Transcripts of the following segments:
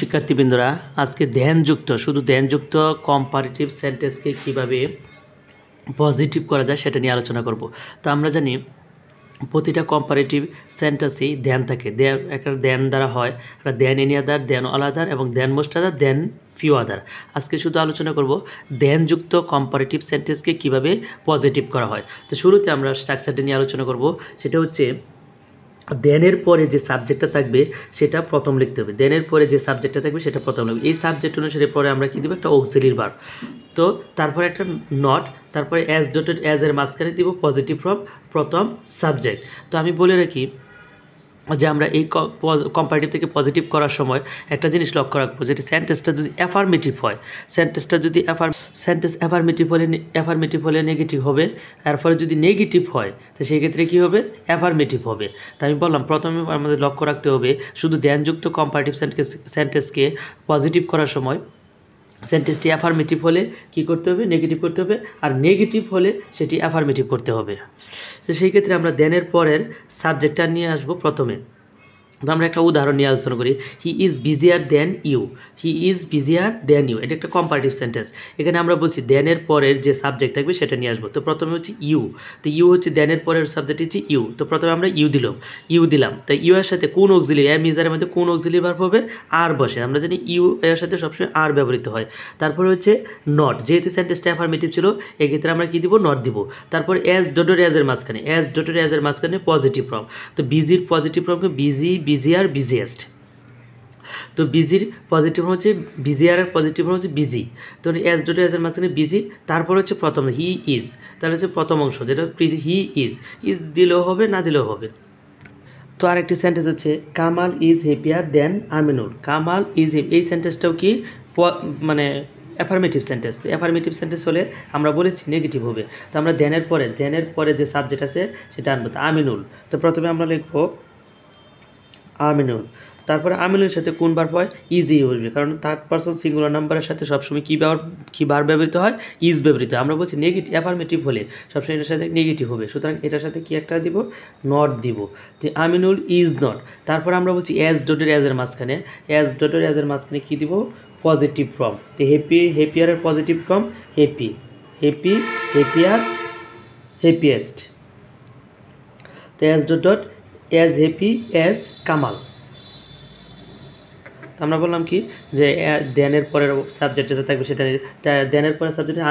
শিক্ষার্থীবৃন্দরা আজকে ধ্যানযুক্ত শুধু ধ্যানযুক্ত কম্পারেটিভ সেন্টেন্সকে কীভাবে পজিটিভ করা যায় সেটা নিয়ে আলোচনা করব। তো আমরা জানি প্রতিটা কম্পারেটিভ সেন্টেন্সেই ধ্যান থাকে। একটা ধ্যান দ্বারা হয়, একটা ধ্যান এনি আদার, ধ্যান অল আদার এবং ধ্যান মোস্ট আদার, ধ্যান ফিউ আদার। আজকে শুধু আলোচনা করব ধ্যানযুক্ত কম্পারেটিভ সেন্টেন্সকে কীভাবে পজিটিভ করা হয়। তো শুরুতে আমরা স্ট্রাকচারটা নিয়ে আলোচনা করব। সেটা হচ্ছে দেনের পরে যে সাবজেক্টটা থাকবে সেটা প্রথম লিখতে হবে। দেনের পরে যে সাবজেক্টটা থাকবে সেটা প্রথম লিখবে। এই সাবজেক্ট অনুসারে পরে আমরা কী দেবো, একটা অক্সিলিয়ারি ভার্ব। তো তারপরে একটা নট, তারপরে অ্যাজ ডটেড অ্যাজ এর মাঝখানে দিব পজিটিভ ফ্রম প্রথম সাবজেক্ট। তো আমি বলে রাখি যে আমরা এই কম্পারেটিভ থেকে পজিটিভ করার সময় একটা জিনিস লক্ষ্য রাখবো, যেটা সেন্টেন্সটা যদি অ্যাফার্মেটিভ হয়, সেন্টেন্সটা যদি অ্যাফার্মেটিভ হলে নেগেটিভ হবে, এর ফলে যদি নেগেটিভ হয় তো সেই ক্ষেত্রে কী হবে, অ্যাফার্মেটিভ হবে। তাই আমি বললাম প্রথমে আমাদের লক্ষ্য রাখতে হবে শুধু ধ্যানযুক্ত কম্পারেটিভ সেন্টেন্সকে পজিটিভ করার সময় সেন্টেন্সটি অ্যাফার্মেটিভ হলে কী করতে হবে, নেগেটিভ করতে হবে, আর নেগেটিভ হলে সেটি অ্যাফার্মেটিভ করতে হবে। তো সেই ক্ষেত্রে আমরা দেনের পরের সাবজেক্টটা নিয়ে আসবো প্রথমে। তো আমরা একটা উদাহরণ নিয়ে আলোচনা করি। He is busier than you. He is busier than you, এটা একটা কম্পারেটিভ সেন্টেন্স। এখানে আমরা বলছি দেনের পরের যে সাবজেক্ট থাকবে সেটা নিয়ে আসবো। তো প্রথমে হচ্ছে ইউ। তো ইউ হচ্ছে দেনের পরের সাবজেক্ট হচ্ছে ইউ। তো প্রথমে আমরা ইউ দিলাম। তাই ইউ এর সাথে কোন অক্সিলিয়ারি, এম ইজারের মধ্যে কোন অক্সিলিয়ারি ভার্ব হবে, আর বসে। আমরা জানি ইউ এর সাথে সবসময় আর ব্যবহৃত হয়। তারপরে হচ্ছে নট, যেহেতু সেন্টেন্সটা অ্যাফার্মেটিভ ছিল এক্ষেত্রে আমরা কী দিব, নট দিব। তারপর অ্যাজ ডটেড অ্যাজ এর মাঝখানে পজিটিভ ফর্ম। তো বিজির পজিটিভ ফর্মকে বিজি, বিজিয়ার, বিজিয়েস্ট। তো বিজির পজিটিভ হচ্ছে বিজিয়ার, পজিটিভ হচ্ছে বিজি। তো অ্যাজ ডটেড অ্যাজ এর মাঝখানে বিজি, তারপর হচ্ছে প্রথম হি ইজ, তাহলে হচ্ছে প্রথম অংশ যেটা হি ইজ দিলেও হবে, না দিলেও হবে। তো আরেকটি সেন্টেন্স হচ্ছে Kamal is happier than Aminul. Kamal is, এই সেন্টেন্সটাও কি মানে অ্যাফার্মেটিভ সেন্টেন্স। অ্যাফার্মেটিভ সেন্টেন্স হলে আমরা বলেছি নেগেটিভ হবে। তো আমরা দেনের পরে যে সাবজেক্ট আছে সেটা আনবো। তো আমিনুল, তো প্রথমে আমরা লিখবো আমিনুল। তারপরে আমিনুলের সাথে কোন ভার্ব হয়, ইজি বসবে, কারণ থার্ড পারসন সিঙ্গুলার নাম্বারের সাথে সবসময় কী ভার্ব ব্যবহৃত হয়, ইজ ব্যবহৃত হয়। আমরা বলছি নেগেটিভ, অ্যাফার্মেটিভ হলে সবসময় এটার সাথে নেগেটিভ হবে, সুতরাং এটার সাথে কি একটা দিব, নট দিব। তো আমিনুল ইজ নট। তারপর আমরা বলছি অ্যাজ ডটেড অ্যাজ এর মাঝখানে কী দিব, পজিটিভ ফর্ম। তো হ্যাপিয়ারের পজিটিভ ফর্ম হ্যাপিয়ার, হ্যাপিয়েস্ট। তো as dot as happy as Kamal. তো আমরা বললাম কি যে দেনের পরের সাবজেক্ট যেটা থাকবে সেটা, দেনের পরের সাবজেক্টে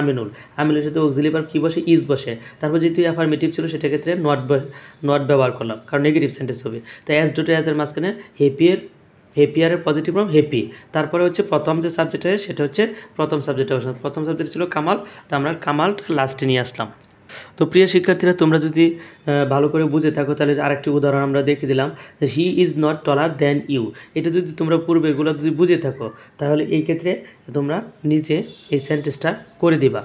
আমিনুলের সাথে অক্সিলিয়ারি ভার্ব কী বসে, ইজ বসে। তারপর যেহেতু অ্যাফার্মেটিভ ছিল সেটা ক্ষেত্রে নট ব্যবহার করলাম, কারণ নেগেটিভ সেন্টেন্স হবে। তো অ্যাজ ডটেড অ্যাজ এর মাঝখানে হ্যাপিয়ারের পজিটিভ ফর্ম হ্যাপি। তারপরে হচ্ছে প্রথম যে সাবজেক্ট আছে সেটা হচ্ছে প্রথম সাবজেক্ট ছিল কামাল। তো আমরা কামালটা লাস্টে নিয়ে আসলাম। তো প্রিয় শিক্ষার্থীরা, তোমরা যদি ভালো করে বুঝে থাকো তাহলে আরেকটি উদাহরণ আমরা দেখে দিলাম, he is not taller than you. এটা যদি তোমরা পূর্বে এগুলো যদি বুঝে থাকো তাহলে এই ক্ষেত্রে তোমরা নিজে এই সেন্টেন্সটা করে দিবা।